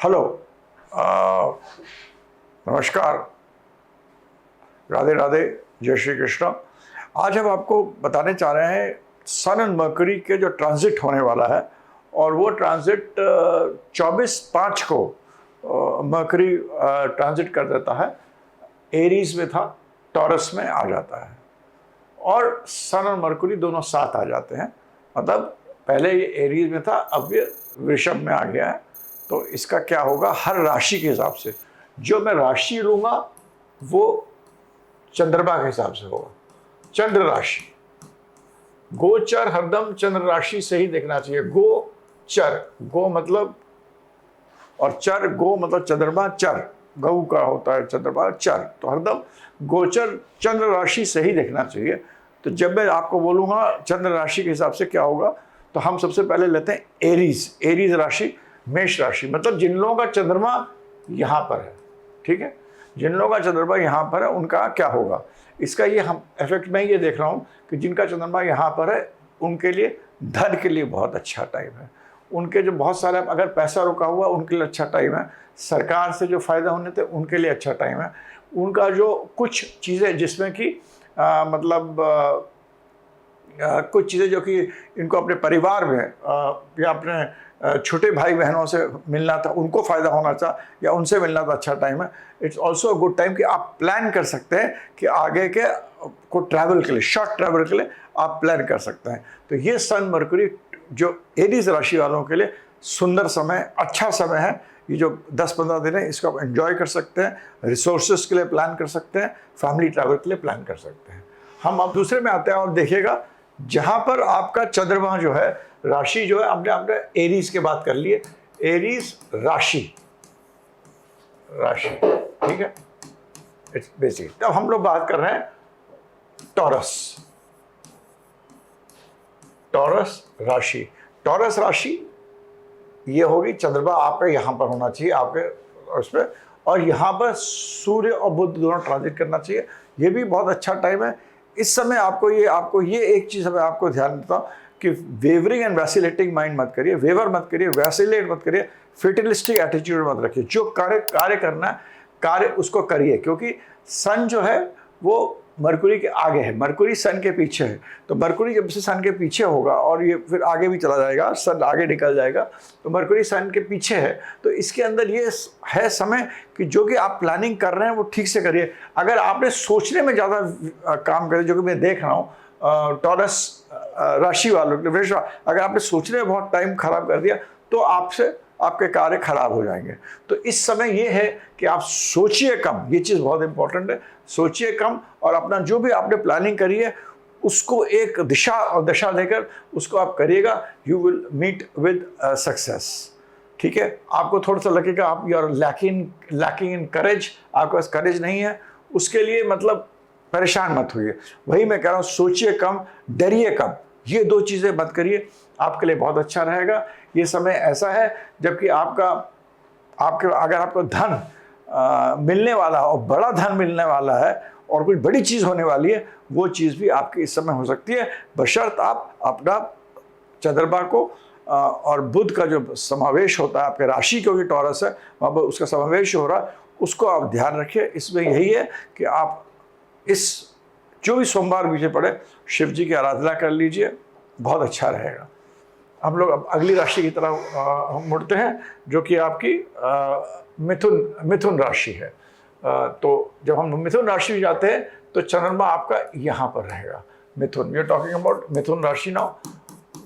Hello, नमस्कार, राधे राधे, जय श्री कृष्ण। आज हम आपको बताने चाह रहे हैं सन एंड मरकरी के जो ट्रांजिट होने वाला है, और वो ट्रांजिट 24/5 को मरकरी ट्रांजिट कर देता है। एरीज में था, टॉरस में आ जाता है, और सन और मरकरी दोनों साथ आ जाते हैं। मतलब पहले ये एरीज में था, अब ये वृषभ में आ गया है। तो इसका क्या होगा, हर राशि के हिसाब से जो मैं राशि लूँगा वो चंद्रमा के हिसाब से होगा। चंद्र राशि, गोचर हरदम चंद्र राशि से ही देखना चाहिए। गोचर, गो मतलब, और चर, गो मतलब चंद्रमा, चर गऊ का होता है, चंद्रमा चर, तो हरदम गोचर चंद्र राशि से ही देखना चाहिए। तो जब मैं आपको बोलूँगा चंद्र राशि के हिसाब से क्या होगा, तो हम सबसे पहले लेते हैं एरीज। एरीज राशि, मेष राशि, मतलब जिन लोगों का चंद्रमा यहाँ पर है, ठीक है, जिन लोगों का चंद्रमा यहाँ पर है उनका क्या होगा। इसका ये हम इफेक्ट में ये देख रहा हूँ कि जिनका चंद्रमा यहाँ पर है उनके लिए धन के लिए बहुत अच्छा टाइम है। उनके जो बहुत सारे, अगर पैसा रुका हुआ उनके लिए अच्छा टाइम है। सरकार से जो फ़ायदा होने थे उनके लिए अच्छा टाइम है। उनका जो कुछ चीज़ें जिसमें कि कुछ चीज़ें जो कि इनको अपने परिवार में या अपने छोटे भाई बहनों से मिलना था, उनको फ़ायदा होना था या उनसे मिलना था, अच्छा टाइम है। It's also a good time कि आप प्लान कर सकते हैं कि आगे के को ट्रैवल के लिए, शॉर्ट ट्रैवल के लिए आप प्लान कर सकते हैं। तो ये सन मरकरी जो एरीज राशि वालों के लिए सुंदर समय, अच्छा समय है। ये जो 10-15 दिन है इसको आप एंजॉय कर सकते हैं, रिसोर्सेज के लिए प्लान कर सकते हैं, फैमिली ट्रैवल के लिए प्लान कर सकते हैं। हम अब दूसरे में आते हैं और देखिएगा जहाँ पर आपका चंद्रमा जो है, राशि जो है, आपने एरीज के बात कर लिए, एरीज राशि, ठीक है, इट्स बेसिक। तब हम लोग बात कर रहे हैं टॉरस। टॉरस राशि, टॉरस राशि ये होगी, चंद्रमा आपका यहाँ पर होना चाहिए, आपके उस पर, और यहाँ पर सूर्य और बुध दोनों ट्रांजिट करना चाहिए। ये भी बहुत अच्छा टाइम है। इस समय आपको ये एक चीज़ हमें आपको ध्यान देता हूँ कि वेवरिंग एंड वैसिलेटिंग माइंड मत करिए, वेवर मत करिए, वैसिलेट मत करिए, फेटिलिस्टिक एटीट्यूड मत रखिए। जो कार्य करना है, कार्य उसको करिए, क्योंकि सन जो है वो मरकुरी के आगे है, मरकुरी सन के पीछे है। तो मरकुरी जब से सन के पीछे होगा और ये फिर आगे भी चला जाएगा, सन आगे निकल जाएगा, तो मरकुरी सन के पीछे है। तो इसके अंदर ये है समय कि जो कि आप प्लानिंग कर रहे हैं वो ठीक से करिए। अगर आपने सोचने में ज़्यादा काम करे, जो कि मैं देख रहा हूँ टॉरस राशि वालों के, अगर आपने सोचने में बहुत टाइम खराब कर दिया तो आपके कार्य खराब हो जाएंगे। तो इस समय ये है कि आप सोचिए कम, ये चीज़ बहुत इंपॉर्टेंट है। सोचिए कम, और अपना जो भी आपने प्लानिंग करी है उसको एक दिशा और दशा देकर उसको आप करिएगा। You will meet with success, ठीक है। आपको थोड़ा सा लगेगा आप you are lacking in courage, आपके पास करेज नहीं है, उसके लिए मतलब परेशान मत होइए। वही मैं कह रहा हूँ, सोचिए कम, डरिए कम, ये दो चीज़ें मत करिए, आपके लिए बहुत अच्छा रहेगा। ये समय ऐसा है जबकि अगर आपको धन मिलने वाला है और बड़ा धन मिलने वाला है और कोई बड़ी चीज़ होने वाली है, वो चीज़ भी आपकी इस समय हो सकती है, बशर्त आप अपना चंद्रमा को और बुध का जो समावेश होता है आपके राशि, क्योंकि टॉरस है वहाँ पर उसका समावेश हो रहा है, उसको आप ध्यान रखिए। इसमें यही है कि आप इस जो भी सोमवार पीछे पड़े शिव जी की आराधना कर लीजिए, बहुत अच्छा रहेगा। हम लोग अब अगली राशि की तरफ मुड़ते हैं, जो कि आपकी मिथुन राशि है। तो जब हम मिथुन राशि में जाते हैं तो चंद्रमा आपका यहाँ पर रहेगा। मिथुन, वी आर टॉकिंग अबाउट मिथुन राशि नाउ।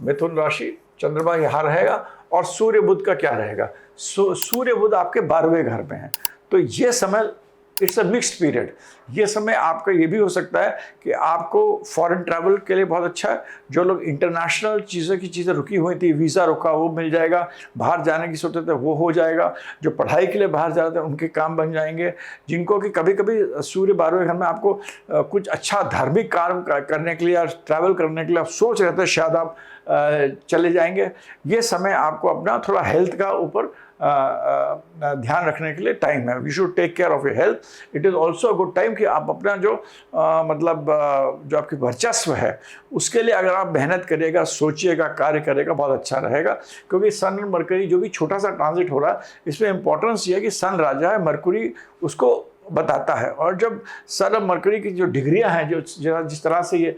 मिथुन राशि, चंद्रमा यहाँ रहेगा, और सूर्य बुध का क्या रहेगा, सूर्य बुध आपके 12वें घर में है। तो ये समय इट्स अ मिक्स्ड पीरियड। ये समय आपका ये भी हो सकता है कि आपको फॉरेन ट्रैवल के लिए बहुत अच्छा है। जो लोग इंटरनेशनल चीज़ें रुकी हुई थी, वीज़ा रुका, वो मिल जाएगा। बाहर जाने की सोचते थे वो हो जाएगा। जो पढ़ाई के लिए बाहर जा रहे थे उनके काम बन जाएंगे। जिनको कि कभी कभी सूर्य 12वें घर में आपको कुछ अच्छा धार्मिक काम करने के लिए या ट्रैवल करने के लिए आप सोच रहे थे, शायद आप चले जाएंगे। ये समय आपको अपना थोड़ा हेल्थ का ऊपर ध्यान रखने के लिए टाइम है। You should take care of your health. It is also a good time कि आप अपना जो जो आपकी वर्चस्व है उसके लिए अगर आप मेहनत करिएगा, सोचिएगा, कार्य करेगा, बहुत अच्छा रहेगा। क्योंकि सन और मरकरी जो भी छोटा सा ट्रांजिट हो रहा है, इसमें इंपॉर्टेंस ये है कि सन राजा है, मरकरी उसको बताता है। और जब सन और मरकरी की जो डिग्रियां हैं, जो जिस तरह से ये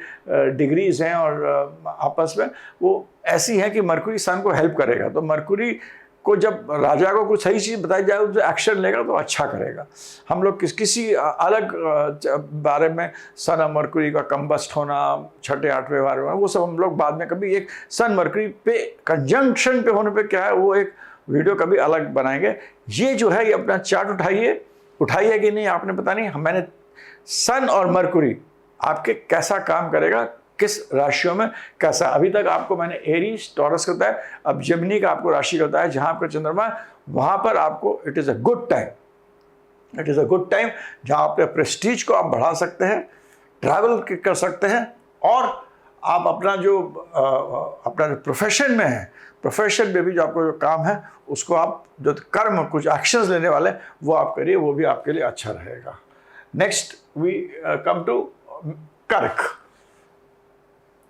डिग्रीज हैं और आपस में वो ऐसी हैं कि मरकरी सन को हेल्प करेगा। तो मरकरी को जब राजा को कुछ सही चीज़ बताई जाए तो एक्शन लेगा तो अच्छा करेगा। हम लोग किसी अलग बारे में सन और मरकरी का कम्बस्ट होना, छठे आठवें बारे में, वो सब हम लोग बाद में कभी एक सन मरकरी पे कंजंक्शन पे होने पे क्या है वो एक वीडियो कभी अलग बनाएंगे। ये जो है ये अपना चार्ट उठाइए कि नहीं आपने पता नहीं, मैंने सन और मरकरी आपके कैसा काम करेगा, किस राशियों में कैसा। अभी तक आपको मैंने एरीज, टॉरस का बताया, अब जेमिनी का आपको राशि का बताया। जहां आपका चंद्रमा है वहां पर आपको it is a good time, it is a good time जहां अपने प्रेस्टीज को आप बढ़ा सकते हैं, ट्रैवल कर सकते हैं, और आप अपना जो प्रोफेशन में है, प्रोफेशन में भी जो आपको जो काम है उसको आप जो कर्म कुछ एक्शंस लेने वाले वो आप करिए, वो भी आपके लिए अच्छा रहेगा। नेक्स्ट वी कम टू कर्क।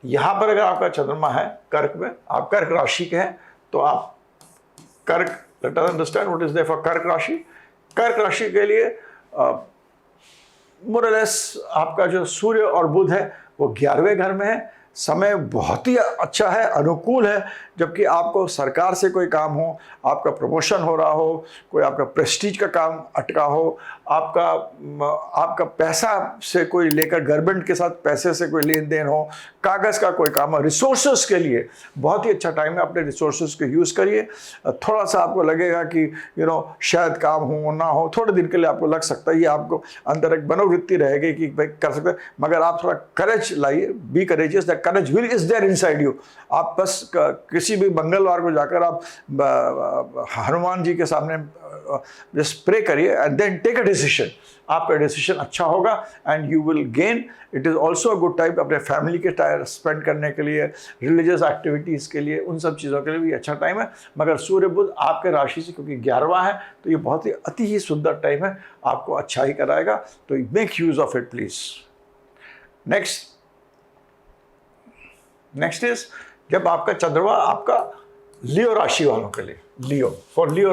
यहाँ पर अगर आपका चंद्रमा है कर्क में, आप कर्क राशि के हैं, तो आप कर्क, let us understand what is there for Kark rashi. कर्क राशि के लिए मोर और लेस आपका जो सूर्य और बुध है वो 11वें घर में है। समय बहुत ही अच्छा है, अनुकूल है। जबकि आपको सरकार से कोई काम हो, आपका प्रमोशन हो रहा हो, कोई आपका प्रेस्टीज का काम अटका हो, आपका पैसा से कोई लेकर गवर्नमेंट के साथ पैसे से कोई लेन देन हो, कागज़ का कोई काम हो, रिसोर्सेज के लिए बहुत ही अच्छा टाइम है। अपने रिसोर्सेज को यूज़ करिए। थोड़ा सा आपको लगेगा कि शायद काम हो ना हो, थोड़े दिन के लिए आपको लग सकता है, ये आपको अंदर एक मनोवृत्ति रहेगी कि भाई कर सकते हैं, मगर आप थोड़ा करेज लाइए, be courageous, that courage will is there inside you. आप बस किसी भी मंगलवार को जाकर आप हनुमान जी के सामने जस्ट प्रे करिए and then take a decision. आपका डिसीजन अच्छा होगा and you will gain. It is also a good time अपने फैमिली के टाइम स्पेंड करने के लिए, रिलीजियस एक्टिविटीज़ के लिए, उन सब चीज़ों के लिए भी अच्छा टाइम है। मगर सूर्य बुध आपके राशि से क्योंकि 11वां है तो ये बहुत ही अति ही सुंदर टाइम है, आपको अच्छा ही कराएगा। तो make use of it please. Next is जब आपका चंद्रमा आपका लियो राशि वालों के लिए, लियो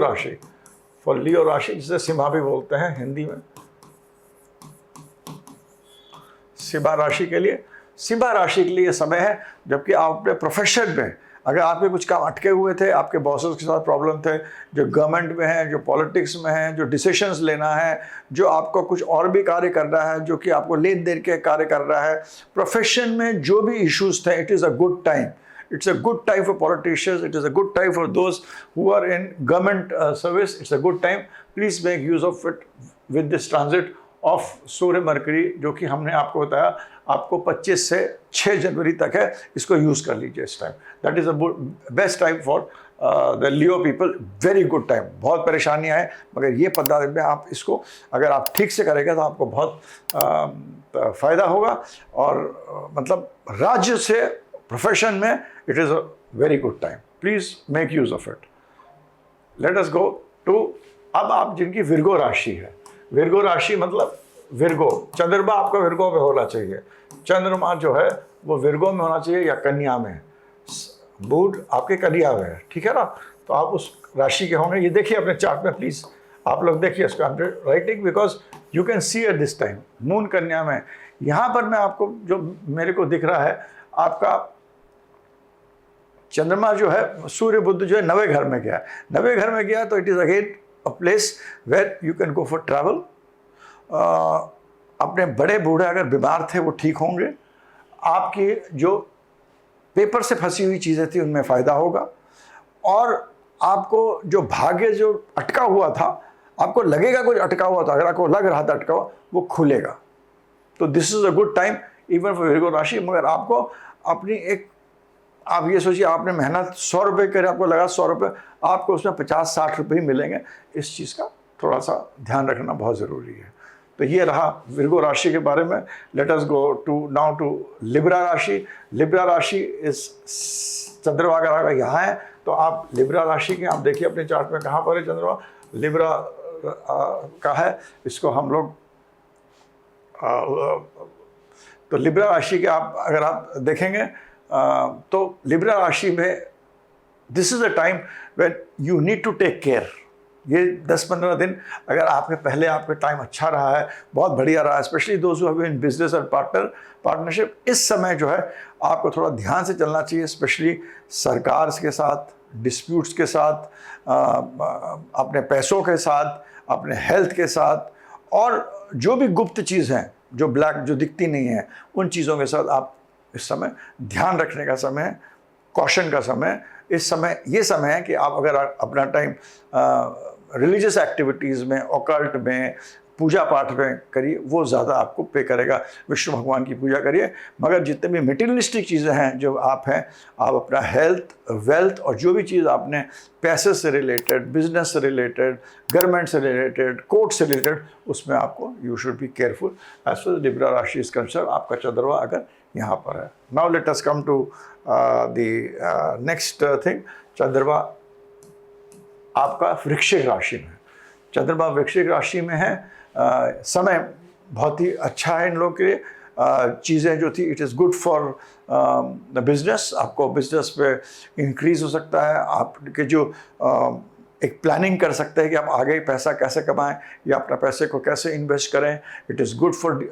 राशि जिसे सिंहा भी बोलते हैं हिंदी में, सिंहा राशि के लिए समय है जबकि आप अपने प्रोफेशन में अगर आपके कुछ काम अटके हुए थे, आपके बॉसेस के साथ प्रॉब्लम थे, जो गवर्नमेंट में है, जो पॉलिटिक्स में है, जो डिसीशंस लेना है, जो आपको कुछ और भी कार्य करना है, जो कि आपको लेन देन के कार्य कर रहा है, प्रोफेशन में जो भी इश्यूज थे, it is a good time. It's a good time for politicians. It is a good time for those who are in government service. It's a good time. Please make use of it with this transit of Surya mercury, जो कि हमने आपको बताया आपको 25 से 6 जनवरी तक है। इसको यूज़ कर लीजिए इस time. That is a best time for the Leo people. Very good time. बहुत परेशानियाँ हैं मगर ये 15 दिन में आप इसको अगर आप ठीक से करेंगे तो आपको बहुत फ़ायदा होगा। और मतलब राज्य से प्रोफेशन में it is a very good time. Please make use of it. Let us go to अब आप जिनकी विर्गो राशि है। विर्गो राशि मतलब विर्गो, चंद्रमा आपका विर्गो में होना चाहिए। चंद्रमा जो है वो विर्गो में होना चाहिए या कन्या में, बुध आपके कन्या में है, ठीक है ना। तो आप उस राशि के होंगे। ये देखिए अपने चार्ट में प्लीज़ आप लोग देखिए इसको। I am writing because you can see at this time moon कन्या में। यहाँ पर मैं आपको जो मेरे को दिख रहा है आपका चंद्रमा जो है, सूर्य बुध जो है 9वें घर में गया। 9वें घर में गया तो it is again a place where you can go for travel. अपने बड़े बूढ़े अगर बीमार थे वो ठीक होंगे। आपकी जो पेपर से फंसी हुई चीज़ें थी उनमें फ़ायदा होगा। और आपको जो भाग्य जो अटका हुआ था, आपको लगेगा कुछ अटका हुआ था, अगर आपको लग रहा था अटका हुआ, वो खुलेगा। तो this is a good time even for Virgo राशि। मगर आपको अपनी एक, आप ये सोचिए आपने मेहनत 100 रुपये करे, आपको लगा 100 रुपये, आपको उसमें 50-60 रुपये ही मिलेंगे। इस चीज़ का थोड़ा सा ध्यान रखना बहुत ज़रूरी है। तो ये रहा विर्गो राशि के बारे में। Let us go to now to Libra rashi. Libra राशि इस चंद्रमा अगर यहाँ है तो आप लिब्रा राशि के आप देखिए अपने चार्ट में कहाँ पर है चंद्रमा, लिब्रा का है। इसको हम लोग तो लिब्रा राशि के आप अगर आप देखेंगे तो लिब्रा राशि में this is the time when you need to take care. ये 10-15 दिन अगर आपके पहले आपका टाइम अच्छा रहा है, बहुत बढ़िया रहा है, specially those who have in business और पार्टनरशिप, इस समय जो है आपको थोड़ा ध्यान से चलना चाहिए, स्पेशली सरकार के साथ, डिस्प्यूट्स के साथ, अपने पैसों के साथ, अपने हेल्थ के साथ, और जो भी गुप्त चीज़ हैं जो ब्लैक जो दिखती नहीं है उन चीज़ों के साथ आप इस समय ध्यान रखने का समय है, कॉशन का समय। इस समय ये समय है कि आप अगर अपना टाइम रिलीजियस एक्टिविटीज़ में, ऑकल्ट में, पूजा पाठ में करिए, वो ज़्यादा आपको पे करेगा। विष्णु भगवान की पूजा करिए। मगर जितने भी मटेरियलिस्टिक चीज़ें हैं जो आप हैं, आप अपना हेल्थ, वेल्थ और जो भी चीज़ आपने पैसे से रिलेटेड, बिजनेस से रिलेटेड, गवर्नमेंट से रिलेटेड, कोर्ट से रिलेटेड, उसमें आपको you should be careful as far Libra राशि इज कंसर्न। आपका चंद्रमा अगर यहाँ पर है। Now let us come to the next thing. चंद्रमा आपका वृश्चिक राशि में, चंद्रमा वृश्चिक राशि में है। समय बहुत ही अच्छा है इन लोगों के लिए। चीज़ें जो थी, it is good for the business. आपको बिजनेस पे इंक्रीज हो सकता है। आपके जो एक प्लानिंग कर सकते हैं कि आप आगे पैसा कैसे कमाएं या अपना पैसे को कैसे इन्वेस्ट करें। It is good for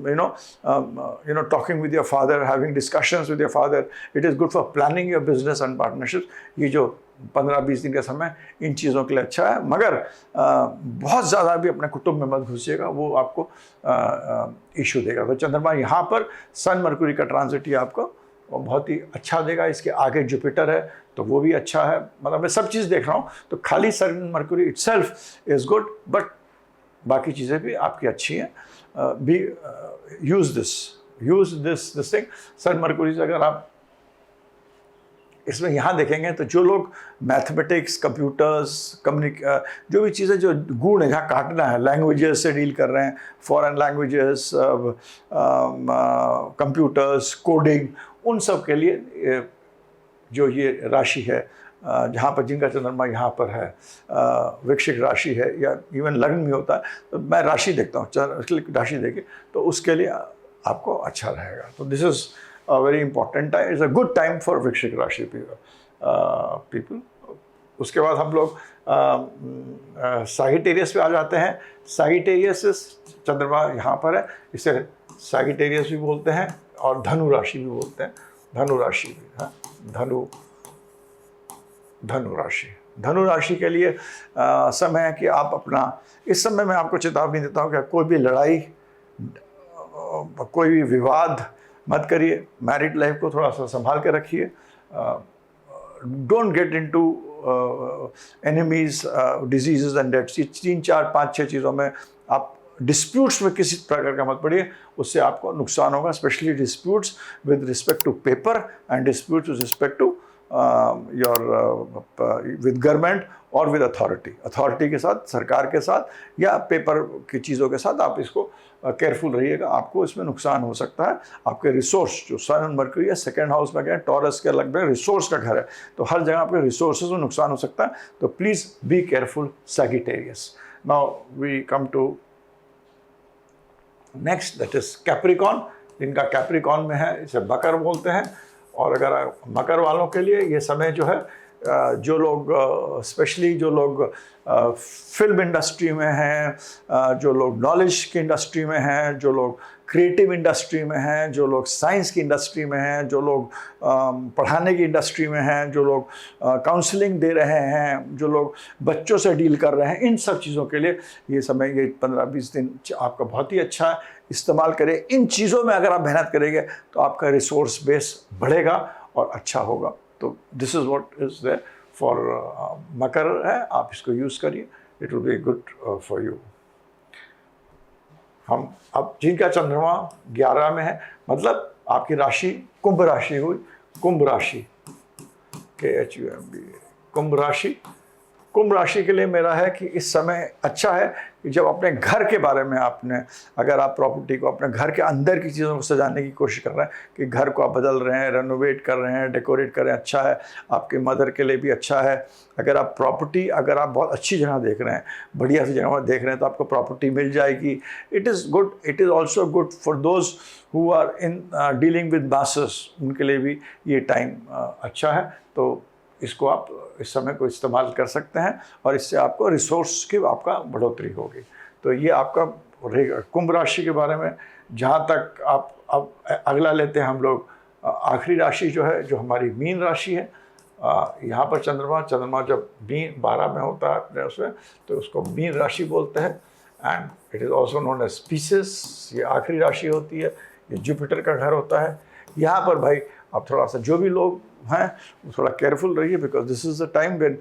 you know talking with your father, having discussions with your father. It is good for planning your business and partnership. ये जो 15-20 दिन का समय इन चीज़ों के लिए अच्छा है। मगर बहुत ज़्यादा भी अपने कुटुंब में मत घुसिएगा, वो आपको इशू देगा। तो चंद्रमा यहाँ पर सन मरकुरी का ट्रांजिट ये आपको बहुत ही अच्छा देगा। इसके आगे जुपिटर है तो वो भी अच्छा है। मतलब मैं सब चीज़ देख रहा हूँ तो खाली sun mercury itself is good, but बाकी चीज़ें भी आपकी अच्छी हैं। Be use this thing. Sun mercury से अगर आप इसमें यहाँ देखेंगे तो जो लोग मैथमेटिक्स, कंप्यूटर्स, जो भी चीज़ें जो गुण है, जहाँ काटना है, लैंग्वेजेस से डील कर रहे हैं, फॉरेन लैंग्वेजेस, कंप्यूटर्स, कोडिंग, उन सब के लिए जो ये राशि है, जहाँ पर जिनका चंद्रमा यहाँ पर है, वृश्चिक राशि है या इवन लग्न भी होता है, तो मैं राशि देखता हूँ, राशि देखे तो उसके लिए आपको अच्छा रहेगा। तो this is a very important time. It's a good time for वृश्चिक राशि people. उसके बाद हम लोग सागिटेरियस पे आ जाते हैं। सागिटेरियस चंद्रमा यहाँ पर है, इसे सागिटेरियस भी बोलते हैं और धनु राशि भी बोलते हैं। धनु राशि भी है, धनु राशि। धनु राशि के लिए समय है कि आप अपना, इस समय मैं आपको चेतावनी देता हूँ कि कोई भी लड़ाई, कोई भी विवाद मत करिए। मैरिड लाइफ को थोड़ा सा संभाल के रखिए। Don't get into enemies, diseases and deaths. 3, 4, 5, 6 चीज़ों में आप डिस्प्यूट्स में किसी प्रकार का मत पड़िए, उससे आपको नुकसान होगा। Specially disputes with respect to paper and disputes with respect to with government और विद अथॉरिटी के साथ, सरकार के साथ या पेपर की चीज़ों के साथ आप इसको केयरफुल रहिएगा। आपको इसमें नुकसान हो सकता है। आपके रिसोर्स जो सन एंड मरकरी है, सेकेंड हाउस में गए, टॉरस के अलग में रिसोर्स का घर है, तो हर जगह आपके रिसोर्सेज में नुकसान हो सकता है। तो please be careful Sagittarius. Now we come to next, that is Capricorn. जिनका कैप्रिकॉन में है इसे मकर बोलते हैं। और अगर मकर वालों के लिए ये समय जो है, जो लोग स्पेशली जो लोग फिल्म इंडस्ट्री में हैं, जो लोग नॉलेज की इंडस्ट्री में हैं, जो लोग क्रिएटिव इंडस्ट्री में हैं, जो लोग साइंस की इंडस्ट्री में हैं, जो लोग पढ़ाने की इंडस्ट्री में हैं, जो लोग काउंसलिंग दे रहे हैं, जो लोग बच्चों से डील कर रहे हैं, इन सब चीज़ों के लिए ये समय, ये 15-20 दिन आपका बहुत ही अच्छा है। इस्तेमाल करें। इन चीज़ों में अगर आप मेहनत करेंगे तो आपका रिसोर्स बेस बढ़ेगा और अच्छा होगा। तो this is what is there for मकर है, आप इसको यूज़ करिए, it will be good for you. हम अब जिनका चंद्रमा 11 में है, मतलब आपकी राशि कुंभ राशि हुई, कुंभ राशि KHUMB, कुंभ राशि। कुंभ राशि के लिए मेरा है कि इस समय अच्छा है कि जब अपने घर के बारे में आपने, अगर आप प्रॉपर्टी को, अपने घर के अंदर की चीज़ों को सजाने की कोशिश कर रहे हैं कि घर को आप बदल रहे हैं, रेनोवेट कर रहे हैं, डेकोरेट कर रहे हैं, अच्छा है, आपके मदर के लिए भी अच्छा है। अगर आप प्रॉपर्टी, अगर आप बहुत अच्छी जगह देख रहे हैं, बढ़िया सी जगह देख रहे हैं, तो आपको प्रॉपर्टी मिल जाएगी। It is good, it is also good for those who are in dealing with masses, उनके लिए भी ये टाइम अच्छा है। तो इसको आप इस समय को इस्तेमाल कर सकते हैं और इससे आपको रिसोर्स की आपका बढ़ोतरी होगी। तो ये आपका कुंभ राशि के बारे में। जहाँ तक आप अब अगला लेते हैं हम लोग, आखिरी राशि जो है, जो हमारी मीन राशि है। यहाँ पर चंद्रमा जब मीन 12 में होता है अपने उसमें, तो उसको मीन राशि बोलते हैं। And it is also known as species. ये आखिरी राशि होती है, ये जुपिटर का घर होता है। यहाँ पर भाई आप थोड़ा सा, जो भी लोग हैं थोड़ा केयरफुल रहिए, because this is the time when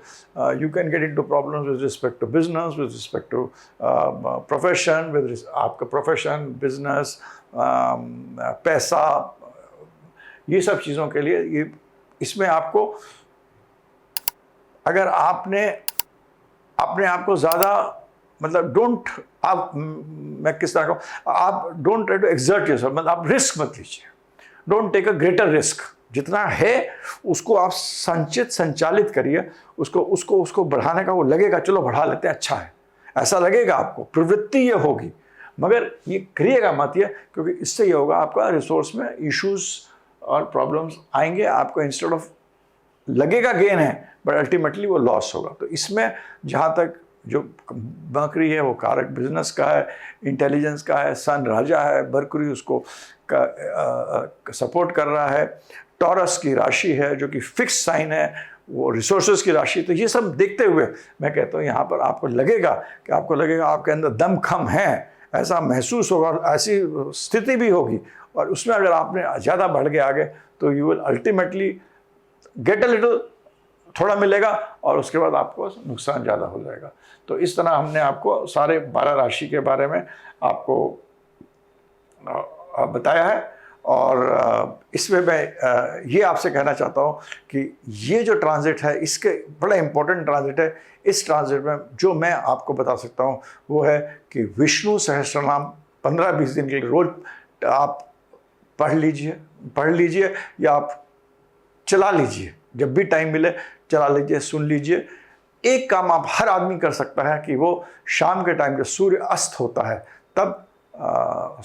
you can get into problems with respect to business, with respect to profession, आपका प्रोफेशन, बिजनेस, पैसा, ये सब चीज़ों के लिए ये, इसमें आपको, अगर आपने अपने आप को ज़्यादा, मतलब डोंट, आप, मैं किस तरह का, आप don't try to exert yourself, मतलब आप रिस्क मत लीजिए। Don't take a greater risk. जितना है उसको आप संचालित करिए, उसको बढ़ाने का, वो लगेगा चलो बढ़ा लेते हैं, अच्छा है, ऐसा लगेगा आपको, प्रवृत्ति ये होगी, मगर ये करिएगा मत ये, क्योंकि इससे ये होगा आपका रिसोर्स में इश्यूज और प्रॉब्लम्स आएंगे आपको। इंस्टेड ऑफ लगेगा गेन है, बट अल्टीमेटली वो लॉस होगा। तो इसमें जहाँ तक जो मरकरी है वो कारक बिजनेस का है, इंटेलिजेंस का है, सन राजा है, मरकरी उसको सपोर्ट कर रहा है। टॉरस की राशि है जो कि फिक्स साइन है, वो रिसोर्सेज की राशि। तो ये सब देखते हुए मैं कहता हूँ यहाँ पर आपको लगेगा आपके अंदर दमखम है, ऐसा महसूस होगा, ऐसी स्थिति भी होगी, और उसमें अगर आपने ज़्यादा बढ़ के आगे तो you will ultimately get a little, थोड़ा मिलेगा और उसके बाद आपको नुकसान ज़्यादा हो जाएगा। तो इस तरह हमने आपको सारे 12 राशि के बारे में आपको बताया है। और इसमें मैं ये आपसे कहना चाहता हूँ कि ये जो ट्रांजिट है, इसके बड़ा इम्पोर्टेंट ट्रांजिट है। इस ट्रांजिट में जो मैं आपको बता सकता हूँ वो है कि विष्णु सहस्त्रनाम 15-20 दिन के लिए रोज आप पढ़ लीजिए या आप चला लीजिए, जब भी टाइम मिले चला लीजिए, सुन लीजिए। एक काम आप हर आदमी कर सकता है कि वो शाम के टाइम जब सूर्य अस्त होता है तब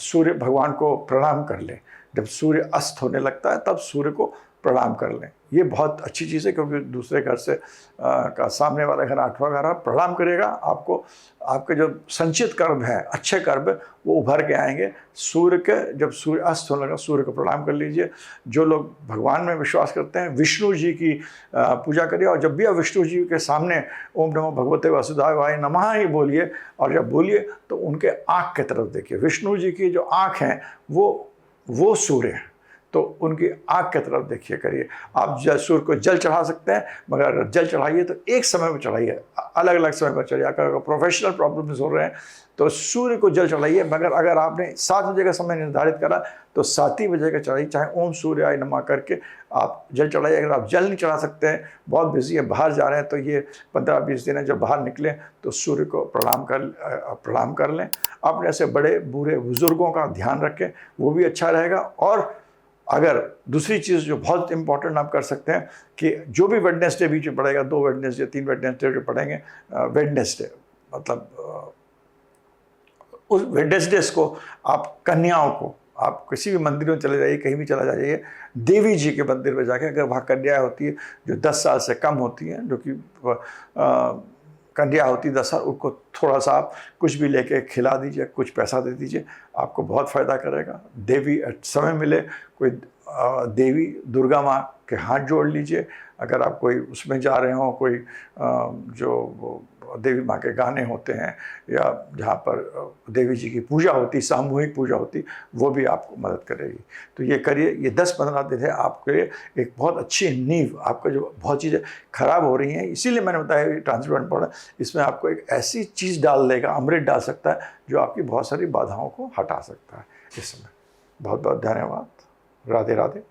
सूर्य भगवान को प्रणाम कर लें। जब सूर्य अस्त होने लगता है तब सूर्य को प्रणाम कर लें। ये बहुत अच्छी चीज़ है, क्योंकि दूसरे घर से का सामने वाला घर 8वां घर, आप प्रणाम करिएगा, आपको आपके जो संचित कर्म है, अच्छे कर्म, वो उभर के आएंगे। सूर्य के जब सूर्य अस्त होने लगा, सूर्य को प्रणाम कर लीजिए। जो लोग भगवान में विश्वास करते हैं, विष्णु जी की पूजा करिए, और जब भी आप विष्णु जी के सामने ओम नमो भगवते वासुदेवाय नमः ही बोलिए, और जब बोलिए तो उनके आँख की तरफ देखिए। विष्णु जी की जो आँख हैं वो सूर्य है, तो उनकी आँख की तरफ देखिए करिए। आप सूर्य को जल चढ़ा सकते हैं, मगर अगर जल चढ़ाइए तो एक समय में चढ़ाइए, अलग अलग समय पर चढ़िए। अगर प्रोफेशनल प्रॉब्लम्स हो रहे हैं तो सूर्य को जल चढ़ाइए, मगर अगर आपने 7 बजे का समय निर्धारित करा तो 7 ही बजे का चढ़ाइए, चाहे ओम सूर्याय नमः करके आप जल चढ़ाइए। अगर आप जल नहीं चढ़ा सकते हैं, बहुत बिजी है, बाहर जा रहे हैं, तो ये 15-20 दिन है, जब बाहर निकलें तो सूर्य को प्रणाम कर लें। अपने से बड़े बूढ़े बुजुर्गों का ध्यान रखें, वो भी अच्छा रहेगा। और अगर दूसरी चीज़ जो बहुत इंपॉर्टेंट आप कर सकते हैं कि जो भी वेडनेसडे बीच में पड़ेगा, 2 वेडनेसडे 3 वेडनेसडे जो पड़ेंगे, वेडनेसडे मतलब उस वेडनेसडेज को आप कन्याओं को, आप किसी भी मंदिर में चले जाइए, कहीं भी चला जाइए, देवी जी के मंदिर में जाके, अगर वहाँ कन्याएं होती है जो 10 साल से कम होती हैं, जो कि कन्या होती 10 साल, उनको थोड़ा सा आप कुछ भी लेके खिला दीजिए, कुछ पैसा दे दीजिए, आपको बहुत फ़ायदा करेगा। देवी समय मिले कोई देवी दुर्गा माँ के हाथ जोड़ लीजिए। अगर आप कोई उसमें जा रहे हो, कोई जो देवी माँ के गाने होते हैं या जहाँ पर देवी जी की पूजा होती, सामूहिक पूजा होती, वो भी आपको मदद करेगी। तो ये करिए। ये 10-15 दिन है आपके लिए एक बहुत अच्छी नींव। आपका जो बहुत चीज़ें खराब हो रही हैं, इसीलिए मैंने बताया ट्रांसप्लांट पड़ा, इसमें आपको एक ऐसी चीज़ डाल देगा, अमृत डाल सकता है जो आपकी बहुत सारी बाधाओं को हटा सकता है। इस समय बहुत बहुत धन्यवाद। राधे राधे।